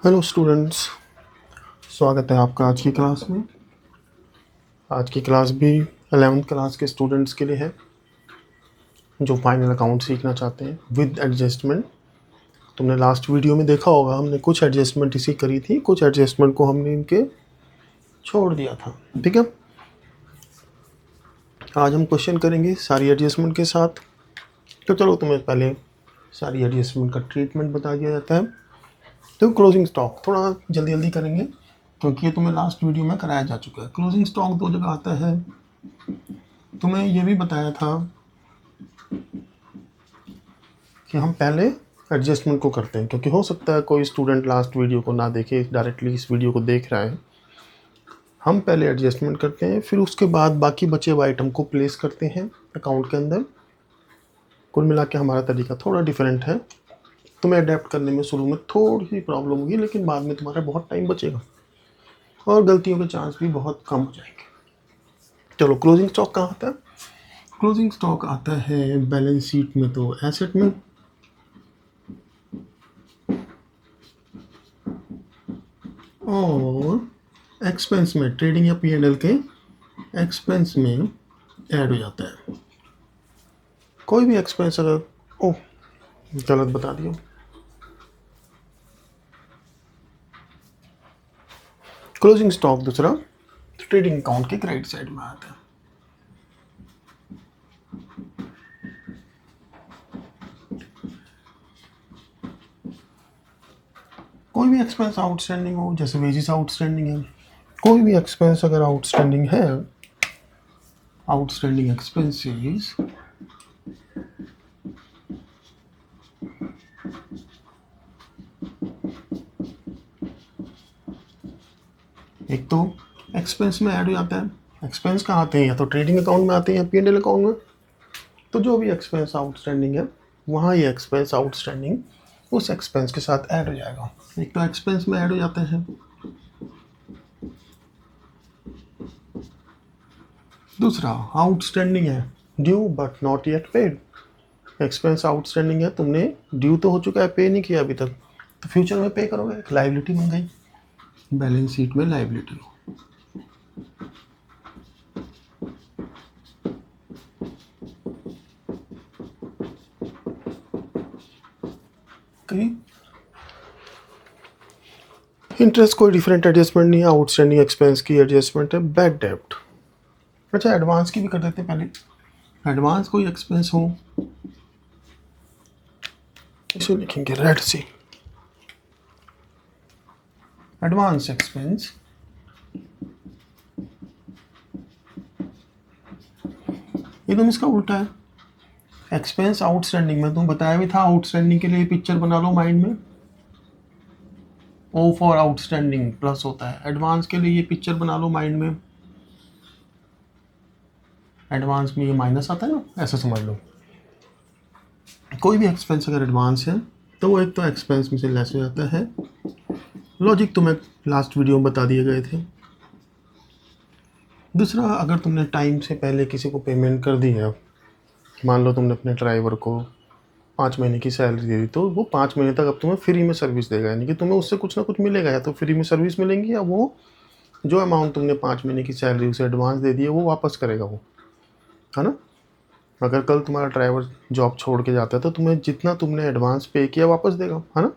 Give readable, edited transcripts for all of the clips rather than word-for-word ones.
Hello students, स्वागत है आपका आज की क्लास में। आज की क्लास भी 11th क्लास के स्टूडेंट्स के लिए है जो फाइनल अकाउंट सीखना चाहते हैं विद एडजस्टमेंट। तुमने लास्ट वीडियो में देखा होगा, हमने कुछ एडजस्टमेंट इसी करी थी, कुछ एडजस्टमेंट को हमने इनके छोड़ दिया था। ठीक है, आज हम क्वेश्चन करेंगे सारी एडजस्टमेंट के साथ। तो चलो, तुम्हें पहले सारी एडजस्टमेंट का ट्रीटमेंट बता दिया जाता है। तो क्लोजिंग स्टॉक थोड़ा जल्दी जल्दी करेंगे क्योंकि ये तुम्हें लास्ट वीडियो में कराया जा चुका है। क्लोजिंग स्टॉक दो जगह आता है। तुम्हें ये भी बताया था कि हम पहले एडजस्टमेंट को करते हैं, क्योंकि हो सकता है कोई स्टूडेंट लास्ट वीडियो को ना देखे, डायरेक्टली इस वीडियो को देख रहा है। हम पहले एडजस्टमेंट करते हैं, फिर उसके बाद बाकी बचे हुए आइटम को प्लेस करते हैं अकाउंट के अंदर। कुल मिला के हमारा तरीका थोड़ा डिफरेंट है। तुम्हें अडेप्ट करने में शुरू में थोड़ी सी प्रॉब्लम होगी, लेकिन बाद में तुम्हारा बहुत टाइम बचेगा और गलतियों के चांस भी बहुत कम हो जाएंगे। चलो, क्लोजिंग स्टॉक कहाँ आता है? क्लोजिंग स्टॉक आता है बैलेंस शीट में, तो एसेट में, और एक्सपेंस में, ट्रेडिंग या P&L के एक्सपेंस में ऐड हो जाता है। कोई भी एक्सपेंस अगर गलत बता दिया। क्लोजिंग स्टॉक दूसरा ट्रेडिंग अकाउंट के क्रेडिट साइड में आता है। कोई भी एक्सपेंस आउटस्टैंडिंग हो, जैसे वेजेस आउटस्टैंडिंग है, कोई भी एक्सपेंस अगर आउटस्टैंडिंग है, आउटस्टैंडिंग एक्सपेंसेस एक तो एक्सपेंस में ऐड हो जाता है। एक्सपेंस कहाँ आते हैं? या तो ट्रेडिंग अकाउंट में आते हैं या P&L अकाउंट में। तो जो भी एक्सपेंस आउटस्टैंडिंग है, वहाँ ये एक्सपेंस आउटस्टैंडिंग उस एक्सपेंस के साथ ऐड हो जाएगा। एक तो एक्सपेंस में ऐड हो जाते हैं। दूसरा आउटस्टैंडिंग है, due but not yet paid. Expense outstanding है, तुमने ड्यू तो हो चुका है, पे नहीं किया अभी तक, तो फ्यूचर में पे करोगे, एक लाइबिलिटी बन गई, बैलेंस शीट में लाइबिलिटी। कहीं इंटरेस्ट कोई डिफरेंट एडजस्टमेंट नहीं है, आउटस्टैंडिंग एक्सपेंस की एडजस्टमेंट है बैड डेब्ट। अच्छा, एडवांस की भी कर देते हैं पहले। एडवांस कोई एक्सपेंस हो, इसे लिखेंगे रेड सी, एडवांस एक्सपेंस। एकदम इसका उल्टा है। एक्सपेंस आउटस्टैंडिंग में तुम बताया भी था, आउटस्टैंडिंग के लिए पिक्चर बना लो माइंड में, ओ फॉर आउटस्टैंडिंग प्लस होता है। एडवांस के लिए ये पिक्चर बना लो माइंड में, एडवांस में ये माइनस आता है ना, ऐसा समझ लो। कोई भी एक्सपेंस अगर एडवांस है तो वो एक तो एक्सपेंस में से लेस हो जाता है। लॉजिक तुम्हें लास्ट वीडियो में बता दिए गए थे। दूसरा, अगर तुमने टाइम से पहले किसी को पेमेंट कर दी है, मान लो तुमने अपने ड्राइवर को 5 महीने की सैलरी दे दी, तो वो 5 महीने तक अब तुम्हें फ्री में सर्विस देगा, यानी कि तुम्हें उससे कुछ ना कुछ मिलेगा, या तो फ्री में सर्विस मिलेंगी या वो जो अमाउंट तुमने 5 महीने की सैलरी उसे एडवांस दे दी है वो वापस करेगा वो, है ना। अगर कल तुम्हारा ड्राइवर जॉब छोड़ के जाता है तो तुम्हें जितना तुमने एडवांस पे किया वापस देगा, है ना।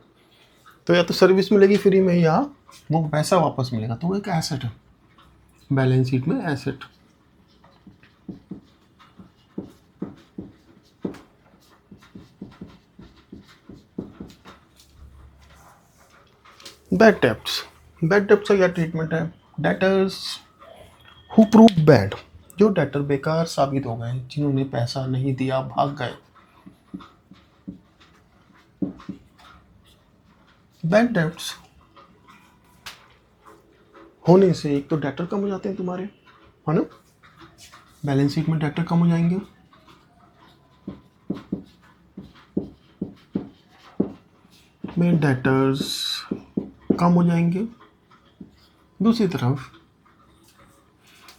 तो या तो सर्विस मिलेगी फ्री में या वो पैसा वापस मिलेगा, तो वो एक एसेट है, बैलेंस शीट में asset. Bad debts, bad debts का क्या ट्रीटमेंट है? डेटर्स हु प्रूव बैड, जो डेटर बेकार साबित हो गए, जिन्होंने पैसा नहीं दिया, भाग गए। बैड डेब्ट्स होने से एक तो डेटर कम हो जाते हैं तुम्हारे, है ना, बैलेंस शीट में डेटर कम हो जाएंगे। में डेटर्स कम हो जाएंगे। दूसरी तरफ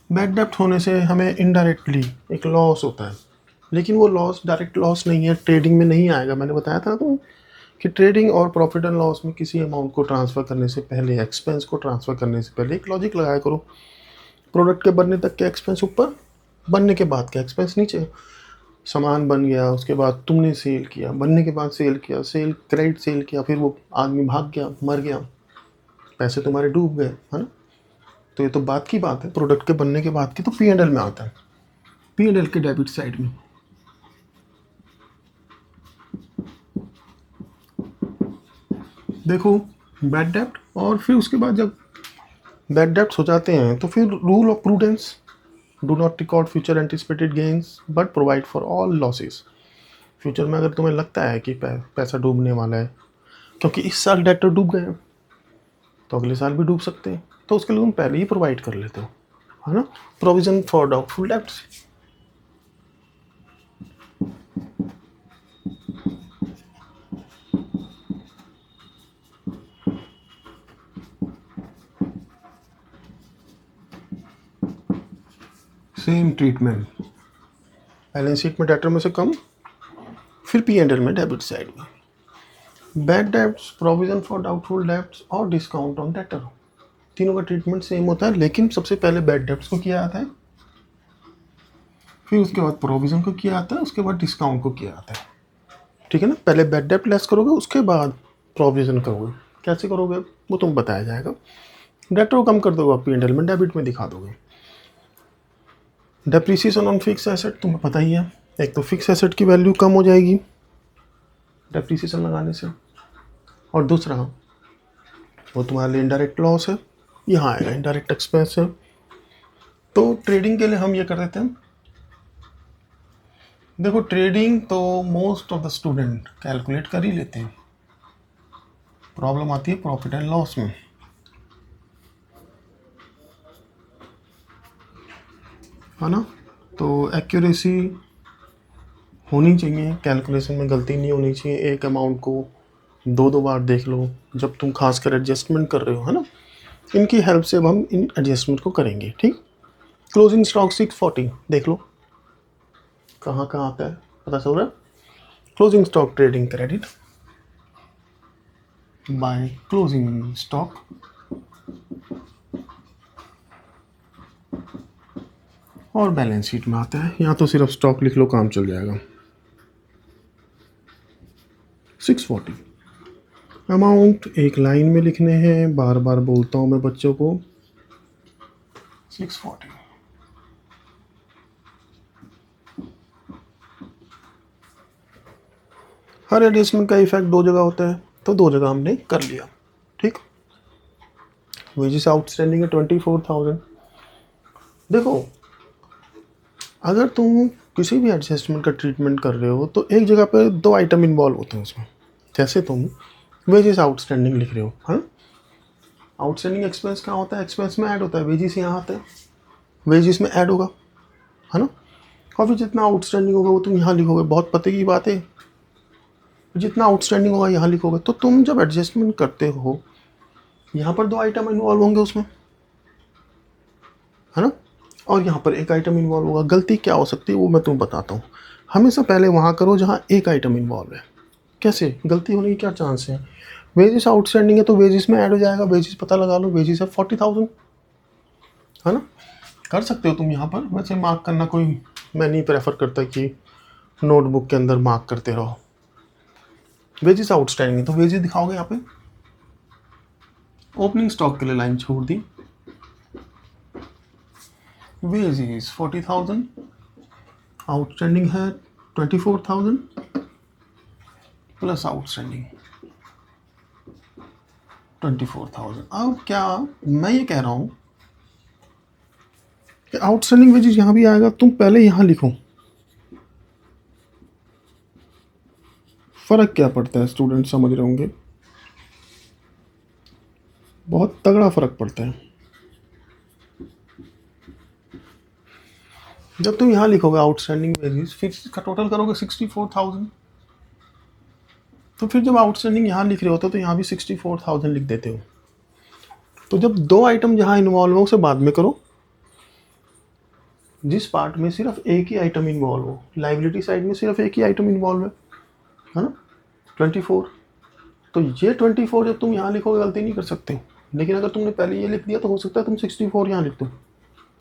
बैड डेब्ट होने से हमें इनडायरेक्टली एक लॉस होता है, लेकिन वो लॉस डायरेक्ट लॉस नहीं है, ट्रेडिंग में नहीं आएगा। मैंने बताया था ना तुम कि ट्रेडिंग और प्रॉफिट एंड लॉस में किसी अमाउंट को ट्रांसफ़र करने से पहले, एक्सपेंस को ट्रांसफ़र करने से पहले एक लॉजिक लगाया करो। प्रोडक्ट के बनने तक के एक्सपेंस ऊपर, बनने के बाद के एक्सपेंस नीचे। सामान बन गया, उसके बाद तुमने सेल किया, बनने के बाद सेल किया, सेल क्रेडिट सेल किया, फिर वो आदमी भाग गया, मर गया, पैसे तुम्हारे डूब गए, है ना। तो ये तो बात की बात है, प्रोडक्ट के बनने के बाद की। तो P&L में आता है, P&L के डेबिट साइड में। देखो बैड डेब्ट, और फिर उसके बाद जब बैड डेब्ट्स हो जाते हैं तो फिर rule of prudence, do not record future anticipated gains but provide for all losses. Future में अगर तुम्हें लगता है कि पैसा डूबने वाला है, क्योंकि इस साल डेटर डूब गए हैं तो अगले साल भी डूब सकते हैं, तो उसके लिए तुम पहले ही प्रोवाइड कर लेते हो, है ना। Provision for doubtful debts. Same treatment, balance sheet में डेटर में से कम, फिर P&L में डेबिट साइड में। Bad debts, provision for doubtful debts और डिस्काउंट ऑन डेटर, तीनों का ट्रीटमेंट सेम होता है, लेकिन सबसे पहले बैड डेब्ट्स को किया जाता है, फिर उसके बाद प्रोविजन को किया जाता है, उसके बाद डिस्काउंट को किया जाता है, ठीक है ना। पहले बैड डेब्ट लेस करोगे, उसके बाद प्रोविजन करोगे। कैसे करोगे वो तुम बताया जाएगा। डेटर को कम कर दोगे, P&L में डेबिट में दिखा दोगे। डेप्रिसिएशन ऑन फिक्स एसेट तुम्हें पता ही है, एक तो फिक्स एसेट की वैल्यू कम हो जाएगी डेप्रिसिएशन लगाने से, और दूसरा वो तुम्हारे लिए इनडायरेक्ट लॉस है, यहाँ आएगा इनडायरेक्ट एक्सपेंस है। तो ट्रेडिंग के लिए हम ये कर देते हैं, देखो ट्रेडिंग तो most of the student calculate कर ही लेते हैं, प्रॉब्लम आती है प्रॉफिट एंड लॉस में, है ना। तो एक्यूरेसी होनी चाहिए, कैलकुलेशन में गलती नहीं होनी चाहिए, एक अमाउंट को दो बार देख लो जब तुम खासकर एडजस्टमेंट कर रहे हो, है ना। इनकी हेल्प से अब हम इन एडजस्टमेंट को करेंगे, ठीक। क्लोजिंग स्टॉक 640 देख लो कहाँ कहाँ आता है, पता चल रहा है। Closing stock trading credit by closing stock, और बैलेंस शीट में आता है, यहाँ तो सिर्फ स्टॉक लिख लो काम चल जाएगा। 640 अमाउंट एक लाइन में लिखने हैं, बार बार बोलता हूँ मैं बच्चों को। 640 हर एडजस्टमेंट का इफेक्ट दो जगह होता है, तो दो जगह हमने कर लिया, ठीक। वेजेस आउटस्टैंडिंग है 24,000। देखो अगर तुम किसी भी एडजस्टमेंट का ट्रीटमेंट कर रहे हो तो एक जगह पर दो आइटम इन्वॉल्व होते हैं उसमें। जैसे तुम वेजेस आउटस्टैंडिंग लिख रहे हो, है ना। आउटस्टैंडिंग एक्सपेंस कहाँ होता है, एक्सपेंस में ऐड होता है, वेजेस यहाँ आता है, वेजेस में ऐड होगा, है ना। और फिर जितना आउटस्टैंडिंग होगा वो तुम यहाँ लिखोगे, बहुत पते की बात है। जितना आउटस्टैंडिंग होगा यहाँ लिखोगे, तो तुम जब एडजस्टमेंट करते हो यहाँ पर दो आइटम इन्वॉल्व होंगे उसमें, है ना, और यहाँ पर एक आइटम इन्वॉल्व होगा। गलती क्या हो सकती है वो मैं तुम्हें बताता हूँ। हमेशा पहले वहाँ करो जहाँ एक आइटम इन्वॉल्व है। कैसे गलती होने की क्या चांस है, वेजेस आउटस्टैंडिंग है तो वेजेस में ऐड हो जाएगा, वेजेस पता लगा लो, वेजेस है 40,000, है ना। कर सकते हो तुम यहाँ पर, वैसे मार्क करना कोई मैं नहीं प्रेफर करता कि नोटबुक के अंदर मार्क करते रहो। वेजेस आउटस्टैंडिंग तो वेजेस दिखाओगे यहाँ पे। ओपनिंग स्टॉक के लिए लाइन छोड़ दी, वेजेस 40,000, आउटस्टैंडिंग है 24,000 प्लस आउटस्टैंडिंग 24,000। अब क्या मैं ये कह रहा हूँ कि आउटस्टैंडिंग वेजेस यहाँ भी आएगा, तुम पहले यहाँ लिखो। फ़र्क क्या पड़ता है स्टूडेंट समझ रहे होंगे, बहुत तगड़ा फ़र्क पड़ता है। जब तुम यहाँ लिखोगे आउटस्टैंडिंग वेजेस, फिर इसका टोटल करोगे 64,000, तो फिर जब आउटस्टैंडिंग यहाँ लिख रहे होते हो तो यहाँ भी 64,000 लिख देते हो। तो जब दो आइटम जहाँ इन्वॉल्व हो उसे बाद में करो, जिस पार्ट में सिर्फ एक ही आइटम इन्वॉल्व हो। लाइबिलिटी साइड में सिर्फ एक ही आइटम इन्वॉल्व है ना, 24, तो ये 24 जब तुम यहाँ लिखोगे गलती नहीं कर सकते, लेकिन अगर तुमने पहले ये लिख दिया तो हो सकता है तुम 64 यहाँ लिख दो।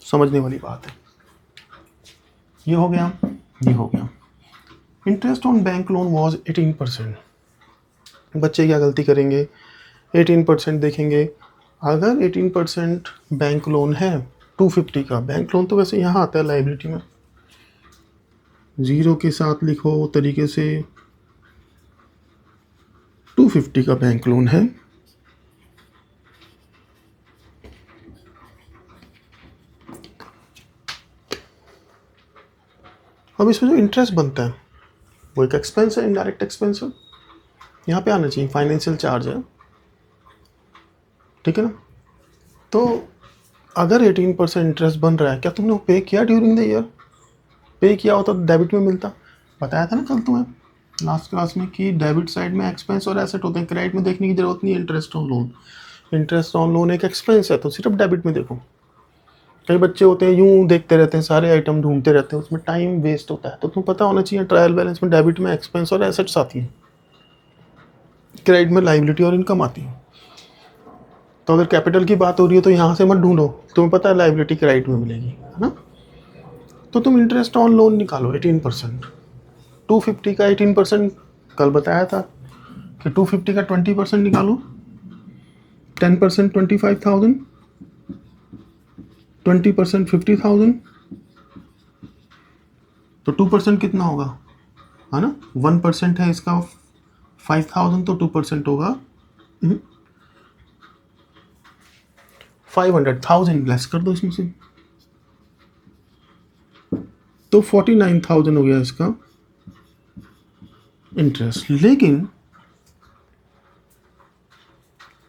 समझने वाली बात है। ये हो गया, ये हो गया। Interest on bank loan was 18%। बच्चे क्या गलती करेंगे, 18% देखेंगे। अगर 18% बैंक लोन है 250 का, बैंक लोन तो वैसे यहाँ आता है लाइबिलिटी में, ज़ीरो के साथ लिखो तरीके से 250 का बैंक लोन है। अब इसमें जो इंटरेस्ट बनता है वो एक एक्सपेंस है, इनडायरेक्ट एक्सपेंस है, यहाँ पे आना चाहिए, फाइनेंशियल चार्ज है, ठीक है ना। तो अगर 18% इंटरेस्ट बन रहा है, क्या तुमने वो पे किया ड्यूरिंग द ईयर? पे किया होता तो डेबिट में मिलता। बताया था ना कल तुम्हें लास्ट क्लास में कि डेबिट साइड में एक्सपेंस और एसेट होते हैं, क्रेडिट में देखने की जरूरत नहीं है। Interest on loan, interest on loan एक एक्सपेंस है तो सिर्फ डेबिट में देखो। कई बच्चे होते हैं यूं देखते रहते हैं, सारे आइटम ढूंढते रहते हैं, उसमें टाइम वेस्ट होता है। तो तुम्हें पता होना चाहिए ट्रायल बैलेंस में डेबिट में एक्सपेंस और एसेट्स आती हैं, क्रेडिट में लाइबिलिटी और इनकम आती है। तो अगर कैपिटल की बात हो रही है तो यहाँ से मत ढूंढो, तुम्हें पता है लाइबिलिटी क्रेडिट में मिलेगी, है ना। तो तुम इंटरेस्ट ऑन लोन निकालो 18%, 250 का 18%, कल बताया था कि 250 का 20% निकालो, 10% 25,000, 20% 50,000, तो 2% कितना होगा, है ना। 1% है इसका 5,000, तो 2% होगा 500,000, लेस कर दो इसमें से, तो 49,000 हो गया इसका इंटरेस्ट। लेकिन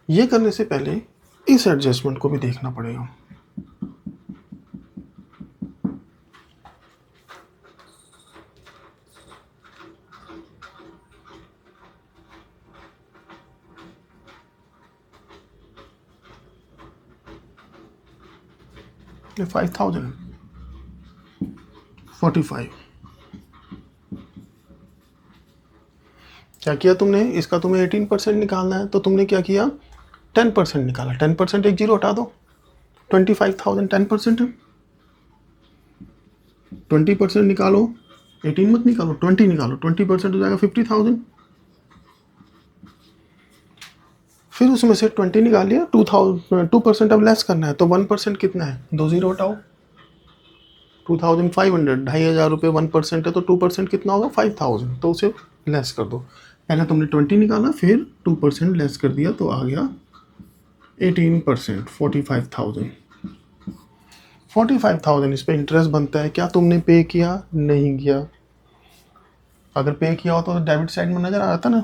ये करने से पहले इस एडजस्टमेंट को भी देखना पड़ेगा। ये 5,000 45, क्या किया तुमने, इसका तुम्हें 18% निकालना है तो तुमने क्या किया, 10% निकाला। 10% एक जीरो हटा दो, 25,000 10% है, 20% निकालो, 18 मत निकालो 20 निकालो, 20% हो जाएगा 50,000। फिर उसमें से 20 निकाल लिया, 2% अब लेस करना है, तो 1% कितना है, 2 जीरो हटाओ, 2,500, 2,500 रुपये 1% है तो 2% कितना होगा 5,000, तो उसे लेस कर दो। पहले तुमने 20 निकाला फिर 2% लेस कर दिया तो आ गया 18%, 45,000। 45,000 इस पर इंटरेस्ट बनता है। क्या तुमने पे किया, नहीं किया। अगर पे किया हो तो डेबिट साइड में नज़र आ रहा था ना,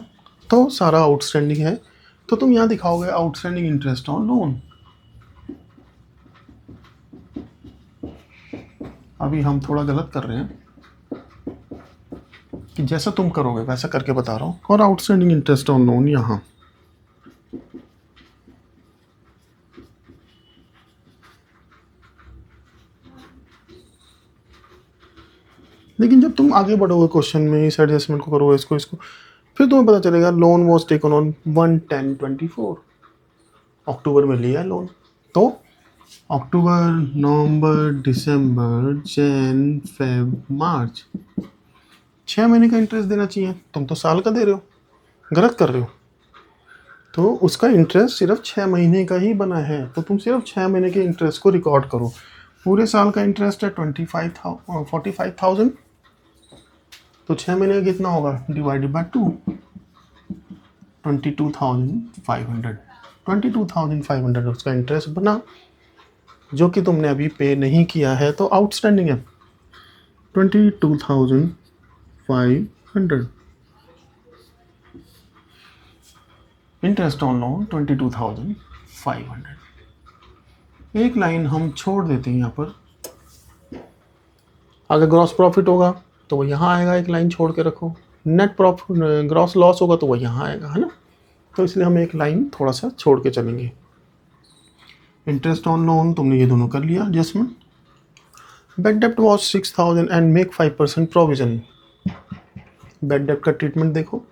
तो सारा आउटस्टैंडिंग है, तो तुम यहाँ दिखाओगे आउटस्टैंडिंग इंटरेस्ट ऑन लोन। अभी हम थोड़ा गलत कर रहे हैं कि जैसा तुम करोगे वैसा करके बता रहा हूँ। और आउटस्टैंडिंग इंटरेस्ट ऑन लोन यहाँ, लेकिन जब तुम आगे बढ़ोगे क्वेश्चन में, इस एडजस्टमेंट को करोगे, इसको फिर तुम्हें पता चलेगा लोन वॉज टेकन ऑन 1/10/24, अक्टूबर में लिया लोन। तो अक्टूबर, नवंबर, दिसंबर, जन, फेब, मार्च, 6 महीने का इंटरेस्ट देना चाहिए। तुम तो साल का दे रहे हो, गलत कर रहे हो। तो उसका इंटरेस्ट सिर्फ 6 महीने का ही बना है, तो तुम सिर्फ 6 महीने के इंटरेस्ट को रिकॉर्ड करो। पूरे साल का इंटरेस्ट है 45,000, तो 6 महीने का कितना होगा, डिवाइडेड बाय 2, 22,500। 22,500 उसका इंटरेस्ट बना, जो कि तुमने अभी पे नहीं किया है, तो आउटस्टैंडिंग है 22,500। Interest on loan 22,500। एक लाइन हम छोड़ देते हैं यहाँ पर। अगर ग्रॉस प्रॉफिट होगा तो वो यहाँ आएगा, एक लाइन छोड़ के रखो। नेट प्रॉफिट, ग्रॉस लॉस होगा तो वो यहाँ आएगा, है ना। तो इसलिए हम एक लाइन थोड़ा सा छोड़ के चलेंगे। इंटरेस्ट ऑन लोन तुमने ये दोनों कर लिया एडजस्टमेंट। बैड डेप्ट was 6,000 and make 5% provision. Bad डेप्ट का ट्रीटमेंट देखो,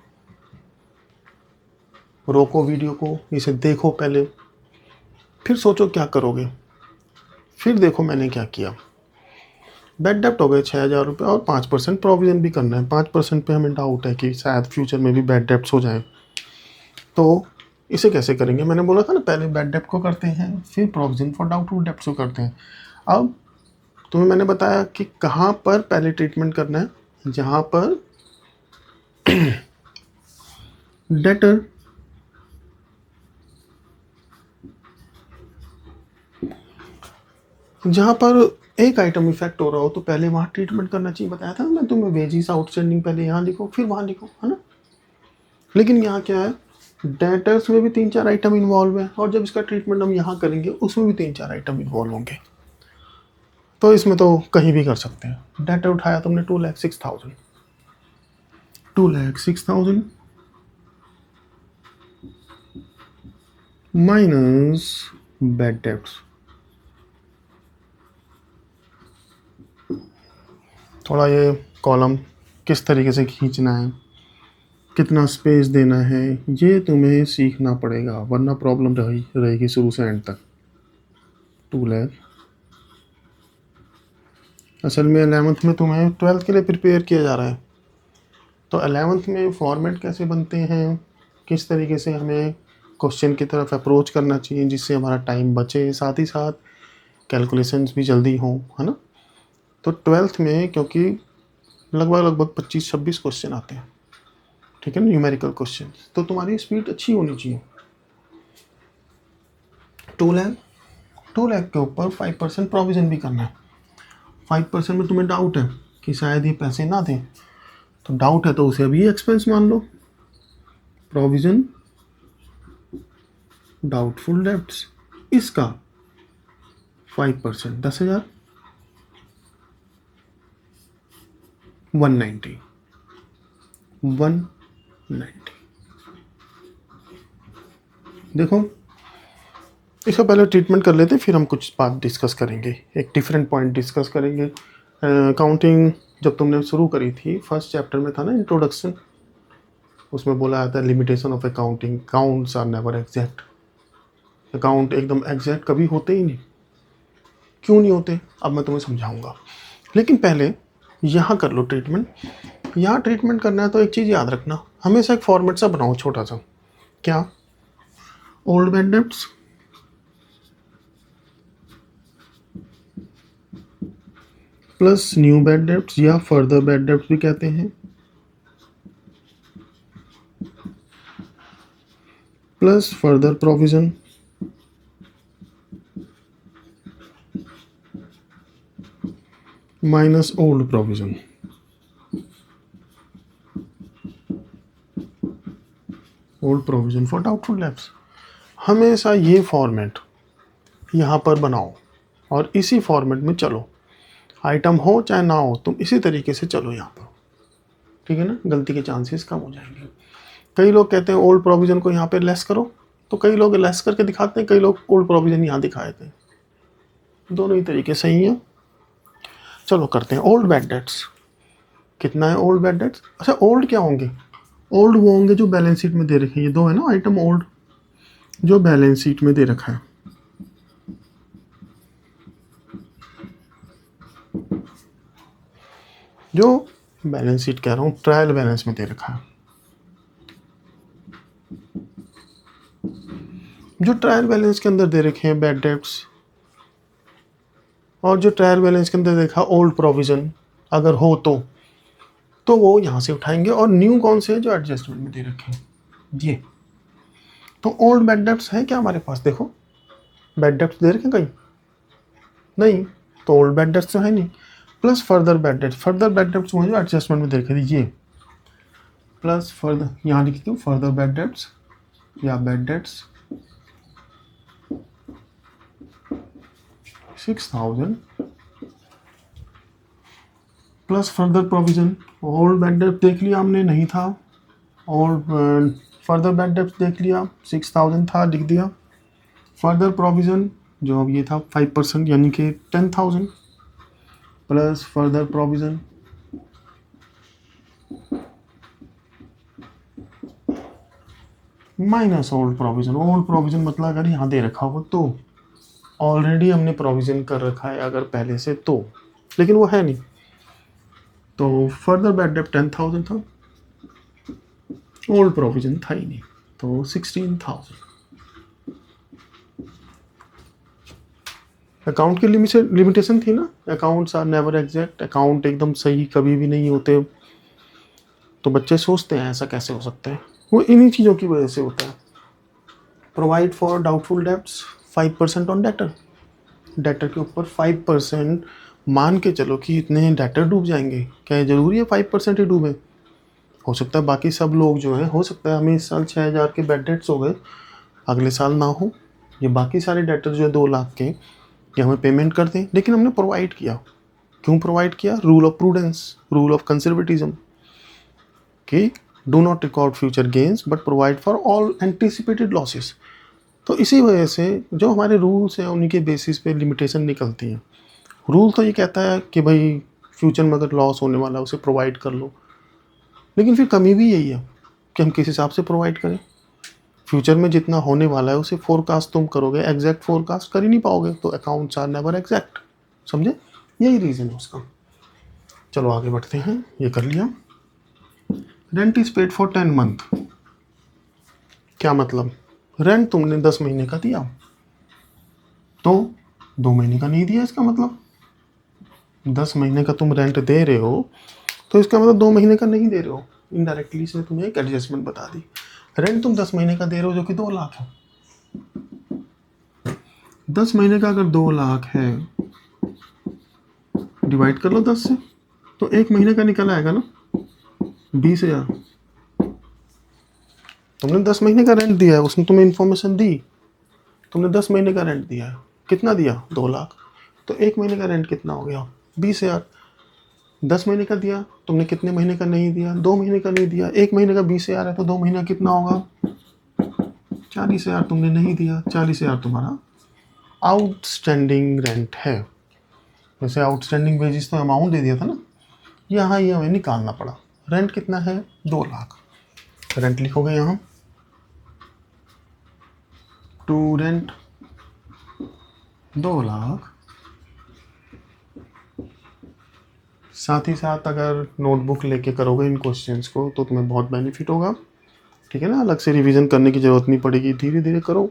रोको वीडियो को, इसे देखो पहले, फिर सोचो क्या करोगे। फिर देखो मैंने क्या किया। बैड डेप्ट हो गए 6,000 रुपये और 5% प्रोविज़न भी करना है। 5% पे हमें डाउट है कि शायद फ्यूचर में भी बैड डेप्ट्स हो जाएं। तो इसे कैसे करेंगे? मैंने बोला था ना, पहले बैड डेप्ट को करते हैं, फिर प्रोविज़न फॉर डाउटफुल डेप्ट्स को करते हैं। अब तुम्हें मैंने बताया कि कहाँ पर पहले ट्रीटमेंट करना है, जहाँ पर डेटर जहाँ पर एक आइटम इफेक्ट हो रहा हो तो पहले वहाँ ट्रीटमेंट करना चाहिए। बताया था मैं तुम्हें, वेजिस आउटस्टैंडिंग पहले यहाँ लिखो फिर वहाँ लिखो, है ना। लेकिन यहाँ क्या है, डेटर्स में भी 3-4 आइटम इन्वॉल्व है, और जब इसका ट्रीटमेंट हम यहाँ करेंगे उसमें भी 3-4 आइटम इन्वॉल्व होंगे। तो इसमें तो कहीं भी कर सकते हैं। डेटर उठाया तुमने 2,06,000, 2,06,000 माइनस बैड डेट्स। थोड़ा ये कॉलम किस तरीके से खींचना है, कितना स्पेस देना है, ये तुम्हें सीखना पड़ेगा, वरना प्रॉब्लम रहेगी शुरू से एंड तक। 2 लाख असल में 11th में तुम्हें 12th के लिए प्रिपेयर किया जा रहा है। तो 11th में फॉर्मेट कैसे बनते हैं, किस तरीके से हमें क्वेश्चन की तरफ अप्रोच करना चाहिए जिससे हमारा टाइम बचे, साथ ही साथ कैलकुलेशंस भी जल्दी हों, है ना। तो 12th में क्योंकि लगभग 25-26 क्वेश्चन आते हैं, ठीक है ना, न्यूमेरिकल क्वेश्चन, तो तुम्हारी स्पीड अच्छी होनी चाहिए। 2 लाख के ऊपर 5% प्रोविज़न भी करना है। 5% में तुम्हें डाउट है कि शायद ये पैसे ना दें, तो डाउट है तो उसे अभी एक्सपेंस मान लो। प्रोविज़न डाउटफुल डेब्ट्स, इसका 5% 10,000, 190। देखो इसका पहले ट्रीटमेंट कर लेते, फिर हम कुछ बात डिस्कस करेंगे, एक डिफरेंट पॉइंट डिस्कस करेंगे। अकाउंटिंग जब तुमने शुरू करी थी, फर्स्ट चैप्टर में था ना इंट्रोडक्शन, उसमें बोला जाता है limitation of accounting, counts are never exact. Account एकदम एग्जैक्ट कभी होते ही नहीं। क्यों नहीं होते, अब मैं तुम्हें समझाऊंगा, लेकिन पहले यहाँ कर लो ट्रीटमेंट। यहाँ ट्रीटमेंट करना है तो एक चीज़ याद रखना, हमेशा एक फॉर्मेट सा बनाओ छोटा सा। क्या? Old bad debts plus new bad debts, या फर्दर बैड डेब्ट्स भी कहते हैं, plus further provision minus old provision. Old provision for doubtful debts. हमेशा ये फॉर्मेट यहाँ पर बनाओ और इसी फॉर्मेट में चलो, आइटम हो चाहे ना हो, तुम इसी तरीके से चलो यहाँ पर, ठीक है ना, गलती के चांसेस कम हो जाएंगे। कई लोग कहते हैं ओल्ड प्रोविजन को यहाँ पे लेस करो, तो कई लोग लेस करके दिखाते हैं, कई लोग ओल्ड प्रोविजन यहाँ दिखाए थे, दोनों ही तरीके सही है। चलो करते हैं ओल्ड बैड डेट्स। कितना है ओल्ड बैड डेट्स? अच्छा, ओल्ड क्या होंगे? ओल्ड वो होंगे जो बैलेंस शीट में दे रखे हैं, ये दो है ना आइटम ओल्ड जो बैलेंस शीट में दे रखा है। जो बैलेंस शीट कह रहा हूँ, ट्रायल बैलेंस में दे रखा है। जो ट्रायल बैलेंस के अंदर दे रखे हैं बैड डेट्स, और जो ट्रायल बैलेंस के अंदर देखा ओल्ड प्रोविजन अगर हो तो वो यहाँ से उठाएंगे। और न्यू कौन से हैं? जो एडजस्टमेंट में दे रखे हैं ये। तो ओल्ड बैड डेट्स है क्या हमारे पास? देखो बैड डेट्स दे रखे कहीं नहीं, तो ओल्ड बैड डेट्स तो है नहीं। Plus further bad debts, further bad debts वो जो एडजस्टमेंट में दे रखे थे ये, प्लस फर्दर, यहाँ लिखती हूँ फर्दर बैड डेट्स या bad debts 6,000 plus further provision. Old bad debt देख लिया हमने, नहीं था। और फर्दर बैड डेट देख लिया, 6,000 था, लिख दिया। फर्दर प्रोविजन जो अब ये था 5% यानी कि 10,000 plus further provision minus old provision मतलब अगर यहाँ दे रखा हो तो ऑलरेडी हमने प्रोविज़न कर रखा है अगर पहले से तो, लेकिन वो है नहीं। तो फर्दर बैड डेट 10,000 था, ओल्ड प्रोविज़न था ही नहीं, तो 16,000। अकाउंट की लिमिटेशन थी ना, accounts are never exact, account एकदम सही कभी भी नहीं होते। तो बच्चे सोचते हैं ऐसा कैसे हो सकता है, वो इन्हीं चीज़ों की वजह से होता है। Provide for doubtful debts 5% on debtor, debtor के ऊपर 5% मान के चलो कि इतने डेटर डूब जाएंगे, क्या ज़रूरी है 5% ही डूबे? हो सकता है बाकी सब लोग जो हैं, हो सकता है हमें इस साल 6,000 के बैड डेट्स हो गए, अगले साल ना हो, ये बाकी सारे डेटर जो है 2 लाख के, ये हमें पेमेंट कर दें, लेकिन हमने प्रोवाइड किया। क्यों प्रोवाइड किया? Rule of prudence, rule of conservatism, कि do not record future gains but provide for all anticipated losses. तो इसी वजह से जो हमारे रूल्स हैं उन्हीं के बेसिस पे लिमिटेशन निकलती हैं। रूल तो ये कहता है कि भाई फ्यूचर में अगर लॉस होने वाला है उसे प्रोवाइड कर लो, लेकिन फिर कमी भी यही है कि हम किस हिसाब से प्रोवाइड करें। फ्यूचर में जितना होने वाला है उसे फोरकास्ट तुम करोगे, एग्जैक्ट फोरकास्ट कर ही नहीं पाओगे, तो अकाउंट्स आर नेवर एग्जैक्ट। समझे? यही रीज़न है उसका। चलो आगे बढ़ते हैं, ये कर लिया। Rent is paid for 10 month, क्या मतलब? रेंट तुमने 10 महीने का दिया तो 2 महीने का नहीं दिया, इसका मतलब 10 महीने का तुम रेंट दे रहे हो तो इसका मतलब 2 महीने का नहीं दे रहे हो। इनडायरेक्टली से तुम्हें एक एडजस्टमेंट बता दी। रेंट तुम 10 महीने का दे रहे हो जो कि 2 लाख है। 10 महीने का अगर 2 लाख है, डिवाइड कर लो 10 से, तो 1 महीने का निकल आएगा ना 20,000। तुमने 10 महीने का रेंट दिया है, उसने तुम्हें इन्फॉर्मेशन दी, तुमने 10 महीने का रेंट दिया है, कितना दिया? 2 लाख। तो 1 महीने का रेंट कितना हो गया? 20,000। 10 महीने का दिया तुमने, कितने महीने का नहीं दिया? 2 महीने का नहीं दिया। 1 महीने का 20,000 है तो 2 महीना कितना होगा? 40,000 तुमने नहीं दिया। 40,000 तुम्हारा आउटस्टैंडिंग रेंट है। वैसे आउटस्टैंडिंग वेजेस तो अमाउंट दे दिया था ना, यहाँ ये हमें निकालना पड़ा। रेंट कितना है? 2 लाख। रेंट लिखोगे यहाँ, टू रेंट 2 लाख। साथ ही साथ अगर नोटबुक लेके करोगे इन क्वेश्चंस को तो तुम्हें बहुत बेनिफिट होगा, ठीक है ना? अलग से रिवीजन करने की ज़रूरत नहीं पड़ेगी, धीरे धीरे करो,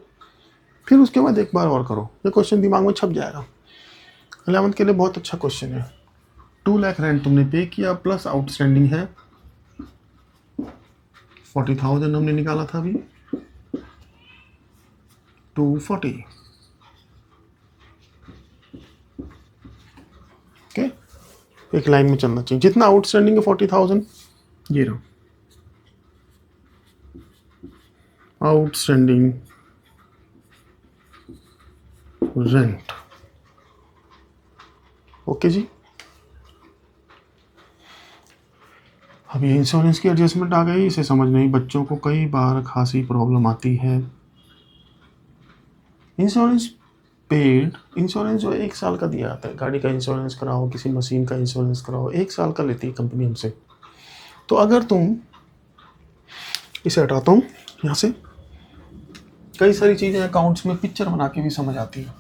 फिर उसके बाद एक बार और करो, ये क्वेश्चन दिमाग में छप जाएगा। 11th के लिए बहुत अच्छा क्वेश्चन है। 2 लाख रेंट तुमने पे किया, प्लस आउटस्टैंडिंग है 40,000 हमने निकाला था अभी, 240। ओके, एक लाइन में चलना चाहिए। जितना आउटस्टैंडिंग है 40,000, ये रहो आउटस्टैंडिंग रेंट। ओके जी, अब ये इंश्योरेंस की एडजस्टमेंट आ गई, इसे समझने में बच्चों को कई बार खासी प्रॉब्लम आती है। इंश्योरेंस पेड, इंश्योरेंस जो 1 साल का दिया जाता है, गाड़ी का इंश्योरेंस कराओ, किसी मशीन का इंश्योरेंस कराओ, 1 साल का लेती है कंपनी हमसे। तो अगर तुम, इसे हटाता हूँ यहाँ से, कई सारी चीज़ें अकाउंट्स में पिक्चर बना के भी समझ आती है।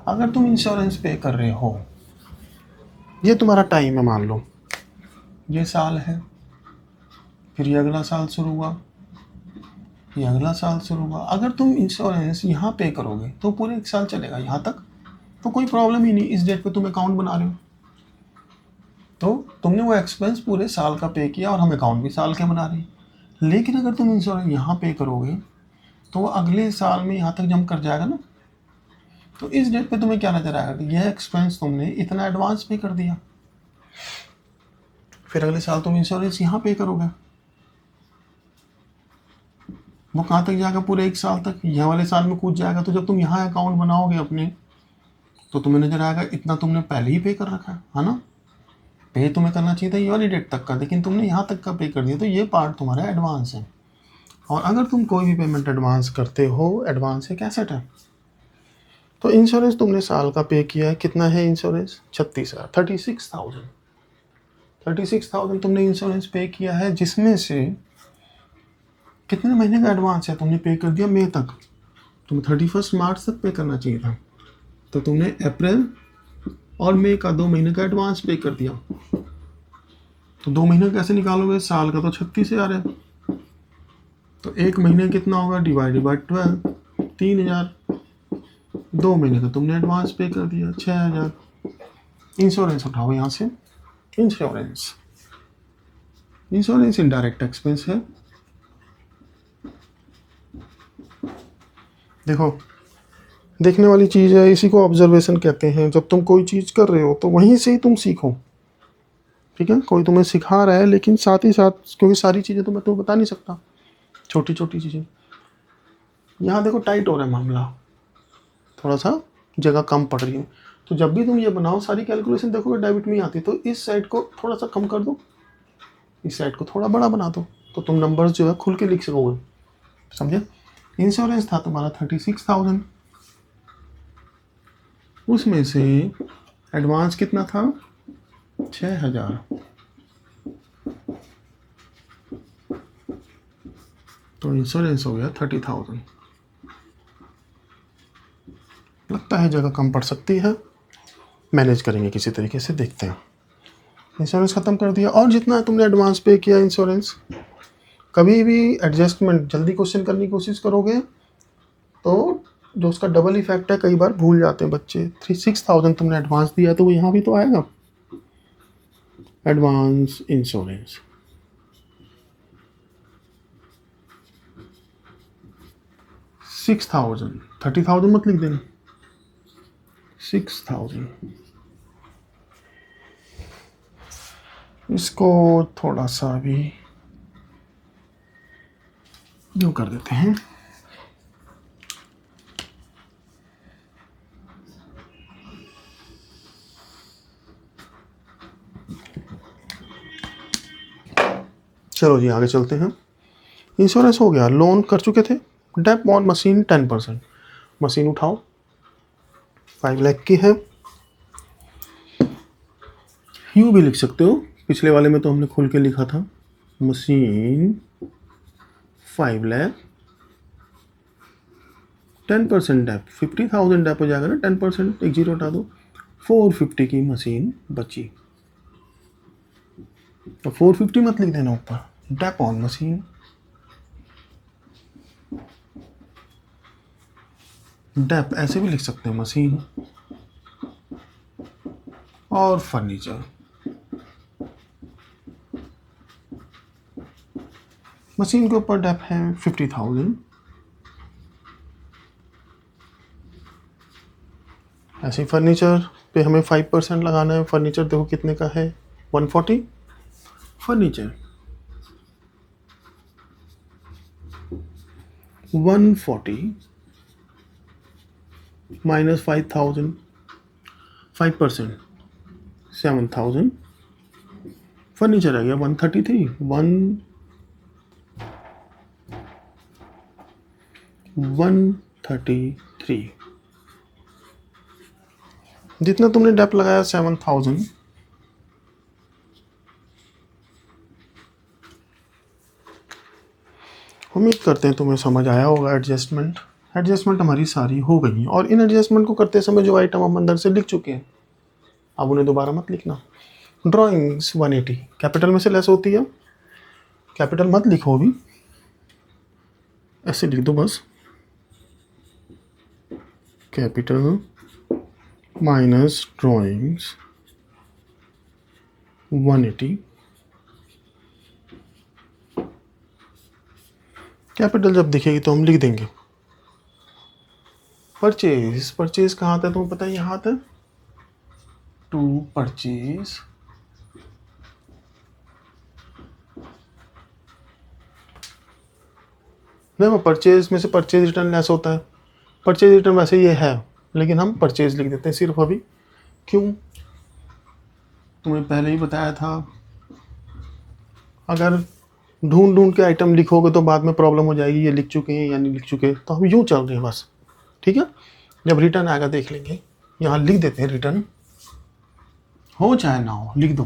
अगर तुम इंश्योरेंस पे कर रहे हो, ये तुम्हारा टाइम है, मान लो ये साल है, फिर ये अगला साल शुरू हुआ, ये अगला साल शुरू हुआ। अगर तुम इंश्योरेंस यहाँ पे करोगे तो पूरे 1 साल चलेगा यहाँ तक, तो कोई प्रॉब्लम ही नहीं। इस डेट पे तुम अकाउंट बना रहे हो तो तुमने वो एक्सपेंस पूरे साल का पे किया और हम अकाउंट भी साल के बना रहे हैं। लेकिन अगर तुम इंश्योरेंस यहाँ पे करोगे तो अगले साल में यहाँ तक जम कर जाएगा ना, तो इस डेट पे तुम्हें क्या नजर आएगा? यह एक्सपेंस तुमने इतना एडवांस पे कर दिया, फिर अगले साल तुम इंश्योरेंस यहाँ पे करोगे, वो कहाँ तक जाएगा? पूरे 1 साल तक, यहाँ वाले साल में कूद जाएगा। तो जब तुम यहाँ अकाउंट बनाओगे अपने, तो तुम्हें नजर आएगा इतना तुमने पहले ही पे कर रखा है ना। पे तुम्हें करना चाहिए था ये वाली डेट तक का, लेकिन तुमने यहाँ तक का पे कर दिया, तो ये पार्ट तुम्हारा एडवांस है। और अगर तुम कोई भी पेमेंट एडवांस करते हो, एडवांस एक एसेट है। तो इंश्योरेंस तुमने साल का पे किया है, कितना है इंश्योरेंस? 36,000, 36,000। 36,000 तुमने इंश्योरेंस पे किया है, जिसमें से कितने महीने का एडवांस है तुमने पे कर दिया मई तक, तुम्हें 31 मार्च तक पे करना चाहिए था, तो तुमने अप्रैल और मई का 2 महीने का एडवांस पे कर दिया। तो 2 महीने कैसे निकालोगे, साल का तो 36,000 है, तो 1 महीने कितना होगा, डिवाइडेड बाय 12, 3,000। 2 महीने का तुमने एडवांस पे कर दिया, 6,000। इंश्योरेंस उठाओ यहाँ से, इंश्योरेंस इनडायरेक्ट एक्सपेंस है। देखो देखने वाली चीज़ है, इसी को ऑब्जर्वेशन कहते हैं। जब तुम कोई चीज़ कर रहे हो तो वहीं से ही तुम सीखो, ठीक है। कोई तुम्हें सिखा रहा है, लेकिन साथ ही साथ, क्योंकि सारी चीज़ें तो मैं तुम्हें बता नहीं सकता, छोटी छोटी चीज़ें। यहाँ देखो टाइट हो रहा है मामला, थोड़ा सा जगह कम पड़ रही है, तो जब भी तुम ये बनाओ सारी कैलकुलेशन देखोगे डेबिट में ही आती, तो इस साइड को थोड़ा सा कम कर दो, इस साइड को थोड़ा बड़ा बना दो, तो तुम नंबर्स जो है खुल के लिख सकोगे, समझे। इंश्योरेंस था तुम्हारा 36,000, उसमें से एडवांस कितना था, 6,000, तो इंश्योरेंस हो गया 30,000। लगता है जगह कम पड़ सकती है, मैनेज करेंगे किसी तरीके से, देखते हैं। इंश्योरेंस ख़त्म कर दिया, और जितना तुमने एडवांस पे किया इंश्योरेंस, कभी भी एडजस्टमेंट जल्दी क्वेश्चन करने की कोशिश करोगे तो जो उसका डबल इफेक्ट है, कई बार भूल जाते हैं बच्चे। 6,000 तुमने एडवांस दिया तो वो यहाँ भी तो आएगा, एडवांस इंश्योरेंस। $6,000, 30,000 मत लिख देना, 6,000। इसको थोड़ा सा भी यूँ कर देते हैं, चलो जी आगे चलते हैं। इंश्योरेंस हो गया, लोन कर चुके थे, डेप ऑन मशीन 10%, मशीन उठाओ 5 लाख की है। यूँ भी लिख सकते हो, पिछले वाले में तो हमने खुल के लिखा था, मशीन 5 लाख, 10% डेप, 50,000 डेप हो जाएगा ना, 10% एक जीरो हटा दो, 450 की मशीन बची। तो 450 मत लिख देना ऊपर, डेप ऑन मशीन, डेप ऐसे भी लिख सकते हैं, मशीन और फर्नीचर। मशीन के ऊपर डेप है 50,000, ऐसे फर्नीचर पे हमें 5% लगाना है। फर्नीचर देखो कितने का है, 140। Furniture 140 minus 5,000, 5%, 7,000। फर्नीचर आ गया 133, 133। जितना तुमने डेप लगाया 7,000, उम्मीद करते हैं तुम्हें समझ आया होगा। एडजस्टमेंट हमारी सारी हो गई, और इन एडजस्टमेंट को करते समय जो आइटम हम अंदर से लिख चुके हैं, अब उन्हें दोबारा मत लिखना। ड्राइंग्स 180 कैपिटल में से लेस होती है, कैपिटल मत लिखो अभी, ऐसे लिख दो बस, कैपिटल माइनस ड्राइंग्स 180। कैपिटल जब दिखेगी तो हम लिख देंगे। परचेज कहाँ आता है तुम्हें पता है, यहाँ आता है, टू परचेज। देखो परचेज में से परचेज रिटर्न लेस होता है, परचेज रिटर्न वैसे ये है, लेकिन हम परचेज लिख देते हैं सिर्फ अभी। क्यों, तुम्हें पहले ही बताया था, अगर ढूंढ के आइटम लिखोगे तो बाद में प्रॉब्लम हो जाएगी, ये लिख चुके हैं या नहीं लिख चुके, तो हम यूँ चल रहे हैं बस, ठीक है। जब रिटर्न आएगा देख लेंगे, यहाँ लिख देते हैं रिटर्न, हो चाहे ना हो लिख दो,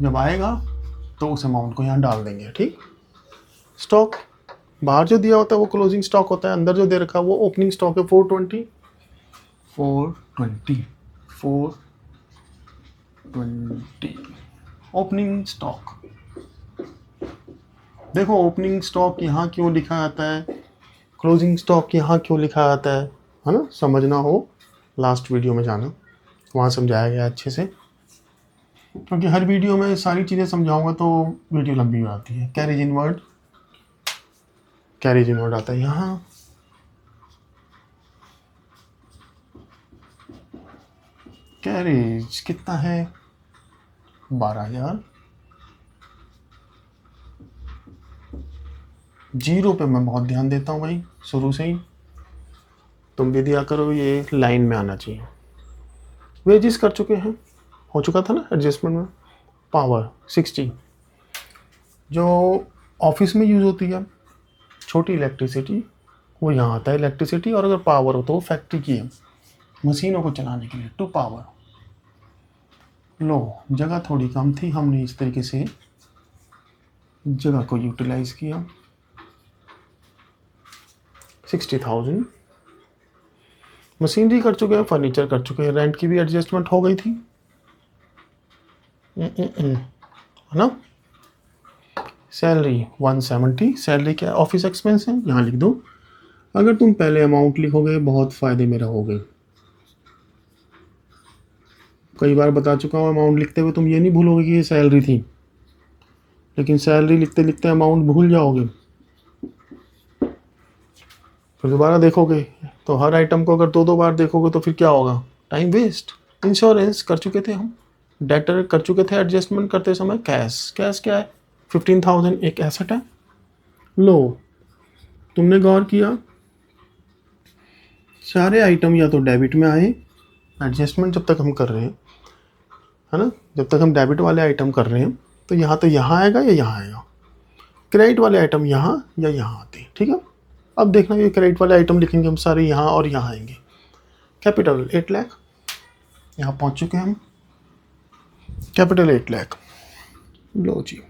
जब आएगा तो उस अमाउंट को यहाँ डाल देंगे। ठीक, स्टॉक बाहर जो दिया होता है वो क्लोजिंग स्टॉक होता है, अंदर जो दे रखा है वो ओपनिंग स्टॉक है। 420 ओपनिंग स्टॉक। देखो ओपनिंग स्टॉक यहाँ क्यों लिखा जाता है, क्लोजिंग स्टॉक यहाँ क्यों लिखा जाता है ना, समझना हो लास्ट वीडियो में जाना, वहाँ समझाया गया अच्छे से, क्योंकि हर वीडियो में सारी चीज़ें समझाऊंगा तो वीडियो लंबी हो जाती है। कैरेज इनवर्ड आता है यहाँ, कैरेज कितना है 12,000। जीरो पे मैं बहुत ध्यान देता हूँ भाई, शुरू से ही तुम भी दिया करो, ये लाइन में आना चाहिए। वेजेस कर चुके हैं, हो चुका था ना एडजस्टमेंट में। पावर 60 जो ऑफिस में यूज़ होती है, छोटी इलेक्ट्रिसिटी वो यहाँ आता है इलेक्ट्रिसिटी, और अगर पावर हो तो वो फैक्ट्री की है, मशीनों को चलाने के लिए, टू पावर। लो जगह थोड़ी कम थी, हमने इस तरीके से जगह को यूटिलाइज किया। 60,000 मशीनरी कर चुके हैं, फर्नीचर कर चुके हैं, रेंट की भी एडजस्टमेंट हो गई थी है ना। सैलरी 170, सैलरी क्या ऑफिस एक्सपेंस है, यहाँ लिख दो। अगर तुम पहले अमाउंट लिखोगे बहुत फ़ायदे में रहोगे। कई बार बता चुका हूँ, अमाउंट लिखते हुए तुम ये नहीं भूलोगे कि ये सैलरी थी, लेकिन सैलरी लिखते लिखते अमाउंट भूल जाओगे, फिर दोबारा देखोगे तो हर आइटम को अगर दो बार देखोगे तो फिर क्या होगा, टाइम वेस्ट। इंश्योरेंस कर चुके थे हम, डेटर कर चुके थे एडजस्टमेंट करते समय। कैश क्या है 15,000 एक एसेट है। लो तुमने गौर किया, सारे आइटम या तो डेबिट में आए, एडजस्टमेंट जब तक हम कर रहे हैं है ना, जब तक हम डेबिट वाले आइटम कर रहे हैं तो यहाँ आएगा या यहाँ आएगा, क्रेडिट वाले आइटम यहाँ या यहाँ आते हैं। ठीक है, अब देखना ये क्रेडिट वाले आइटम लिखेंगे हम सारे यहाँ और यहाँ आएंगे। कैपिटल 8 लाख, यहाँ पहुँच चुके हैं हम, कैपिटल 8 लाख। लो जी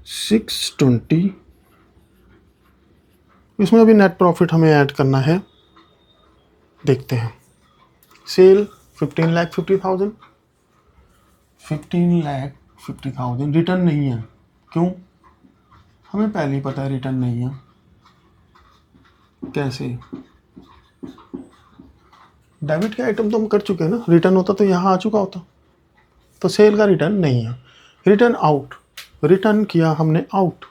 620, इसमें अभी नेट प्रॉफिट हमें ऐड करना है, देखते हैं। सेल 15,50,000, 15,50,000 रिटर्न नहीं है, क्यों, हमें पहले ही पता है रिटर्न नहीं है। कैसे, डेबिट के आइटम तो हम कर चुके हैं ना, रिटर्न होता तो यहाँ आ चुका होता, तो सेल का रिटर्न नहीं है। रिटर्न आउट, रिटर्न किया हमने आउट,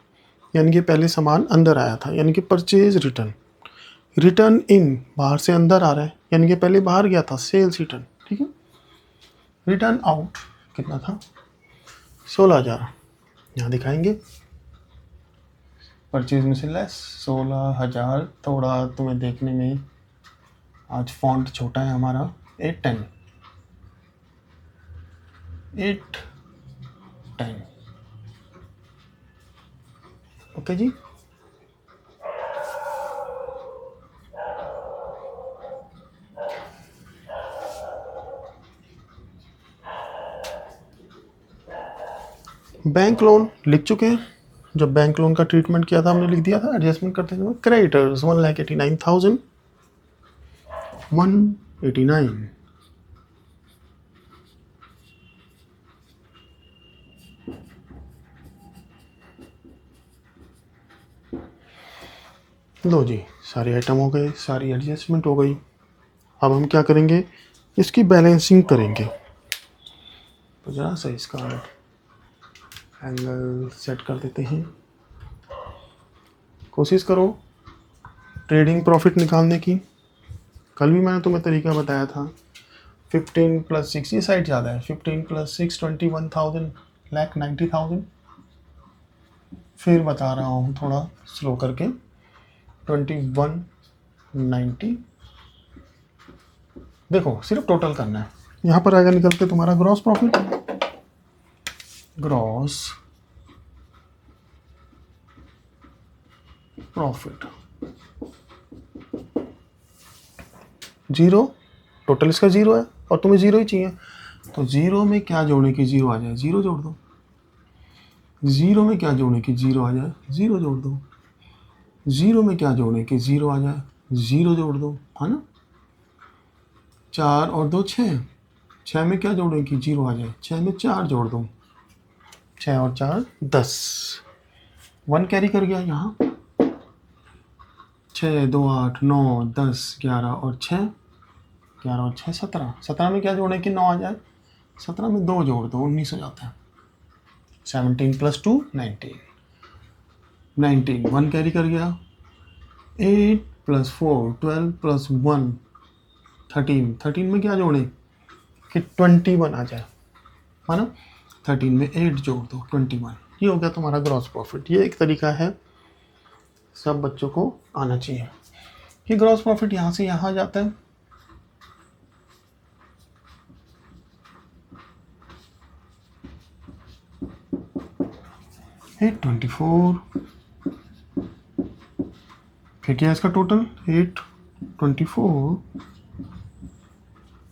यानी कि पहले सामान अंदर आया था, यानी कि परचेज रिटर्न। रिटर्न इन, बाहर से अंदर आ रहा है, यानी कि पहले बाहर गया था, सेल्स रिटर्न। ठीक है, रिटर्न आउट कितना था 16,000, यहाँ दिखाएंगे परचेज में से लेस 16,000। थोड़ा तुम्हें देखने में आज फॉन्ट छोटा है हमारा, 810 ओके जी। बैंक लोन लिख चुके हैं, जब बैंक लोन का ट्रीटमेंट किया था हमने लिख दिया था एडजस्टमेंट करते समय। क्रेडिटर्स 1,89,000, 189। लो जी सारे आइटम हो गए, सारी एडजस्टमेंट हो गई। अब हम क्या करेंगे, इसकी बैलेंसिंग करेंगे। तो जरा सा इसका एंगल सेट कर देते हैं। कोशिश करो ट्रेडिंग प्रॉफिट निकालने की। कल भी मैंने तुम्हें तरीका बताया था। 15 + 6, ये साइड ज़्यादा है, 15 + 6 21,000, 1,90,000। फिर बता रहा हूँ थोड़ा स्लो करके, 2190। देखो सिर्फ टोटल करना है, यहाँ पर आएगा निकल के तुम्हारा gross profit. Gross profit 0, total इसका 0 है और तुम्हें 0 ही चाहिए। तो 0 में क्या जोड़े कि 0 आ जाए, 0 जोड़ दो। 0 में क्या जोड़े कि 0 आ जाए, 0 जोड़ दो। 0 में क्या जोड़े कि 0 आ जाए, 0 जोड़ दो, है ना। 4 और 2 6, 6 में क्या जोड़े कि 0 आ जाए, 6 में 4 जोड़ दो। 6 और 4 10, 1 कैरी कर गया यहाँ। 6 2 8 9 10 11 और 6, 11 और 6 17, 17 में क्या जोड़े कि 9 आ जाए, 17 में 2 जोड़ दो, 19 हो जाता है। 17 + 2 19, 19 1 कैरी कर गया। 8 + 4 12 + 1 13, 13 में क्या जोड़े कि 21 आ जाए, है ना। 13 में 8 जोड़ दो, 21। ये हो गया तुम्हारा ग्रॉस प्रॉफिट। ये एक तरीका है, सब बच्चों को आना चाहिए। ये ग्रॉस प्रॉफिट यहाँ से यहाँ आ जाता है। एट 24, फिर क्या है इसका टोटल, 8 24,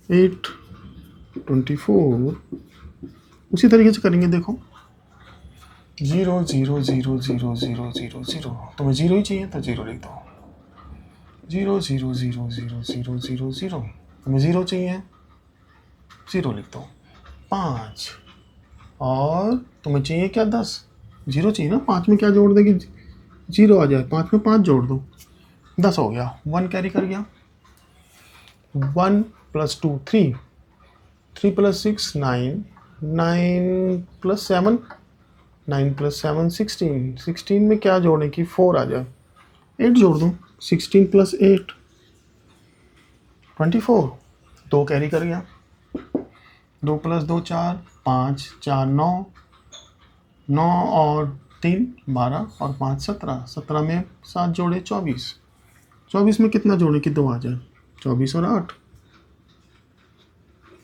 8 24। उसी तरीके से करेंगे, देखो 0 0 0 0 0 0 0, तुम्हें 0 ही चाहिए तो 0 लिख दो। 0 0 0 0 0 0 0, तुम्हें 0 चाहिए, 0 लिख दो। 5 और तुम्हें चाहिए क्या, 10, 0 चाहिए ना। 5 में क्या जोड़ देगी, 0 आ जाए, 5 में 5 जोड़ दो, 10 हो गया। 1 कैरी कर गया। 1 + 2 3, 3 + 6 9, 9 + 7, 9 + 7 16, 16 में क्या जोड़े कि 4 आ जाए, 8 जोड़ दो। 16 + 8 24, 2 कैरी कर गया। 2 + 2 4, 5 4 9, 9 और 3 12 और 5 17, 17 में 7 जोड़े 24, 24 में कितना जोड़े कि 2 आ जाए, 24 और 8,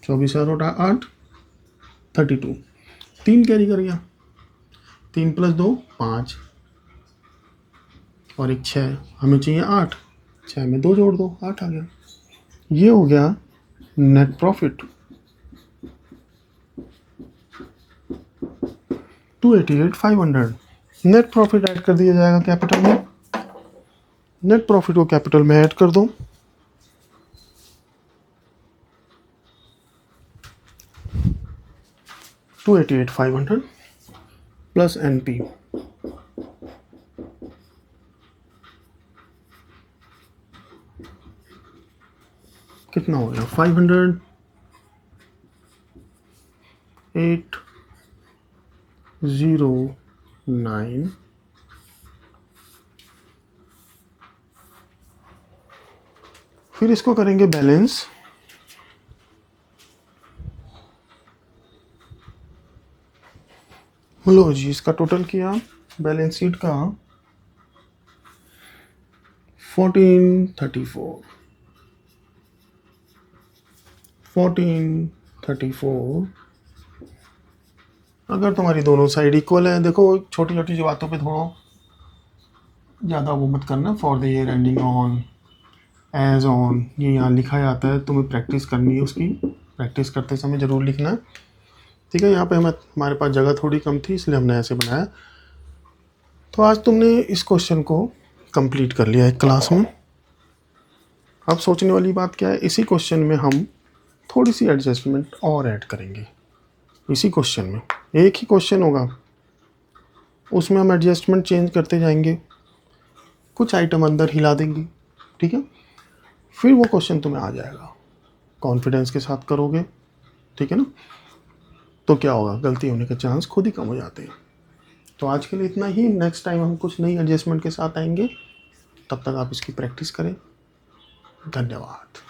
24 और 8 32, 3 कैरी कर गया। 3 + 2 5 और एक 6, हमें चाहिए 8, 6 में 2 जोड़ दो, 8 आ गया। ये हो गया net profit. 288,500 net profit add कर दिया जाएगा कैपिटल में। नेट प्रॉफिट को कैपिटल में ऐड कर दो। $288,500 प्लस NP, कितना हो गया, 500 809 फिर इसको करेंगे बैलेंस। लो जी, इसका टोटल किया बैलेंस शीट का 1434। अगर तुम्हारी दोनों साइड इक्वल है, देखो छोटी छोटी जो बातों पे थोड़ा ज़्यादा वो मत करना। For the year ending on, as on, ये यहाँ लिखा जाता है, तुम्हें प्रैक्टिस करनी है, उसकी प्रैक्टिस करते समय ज़रूर लिखना है, ठीक है। यहाँ पे हमारे पास जगह थोड़ी कम थी, इसलिए हमने ऐसे बनाया। तो आज तुमने इस क्वेश्चन को कंप्लीट कर लिया एक क्लास में। अब सोचने वाली बात क्या है, इसी क्वेश्चन में हम थोड़ी सी एडजस्टमेंट और ऐड करेंगे। इसी क्वेश्चन में एक ही क्वेश्चन होगा, उसमें हम एडजस्टमेंट चेंज करते जाएंगे, कुछ आइटम अंदर हिला देंगे, ठीक है। फिर वो क्वेश्चन तुम्हें आ जाएगा, कॉन्फिडेंस के साथ करोगे, ठीक है ना। तो क्या होगा, गलती होने के चांस खुद ही कम हो जाते हैं। तो आज के लिए इतना ही। नेक्स्ट टाइम हम कुछ नई एडजस्टमेंट के साथ आएंगे, तब तक आप इसकी प्रैक्टिस करें। धन्यवाद।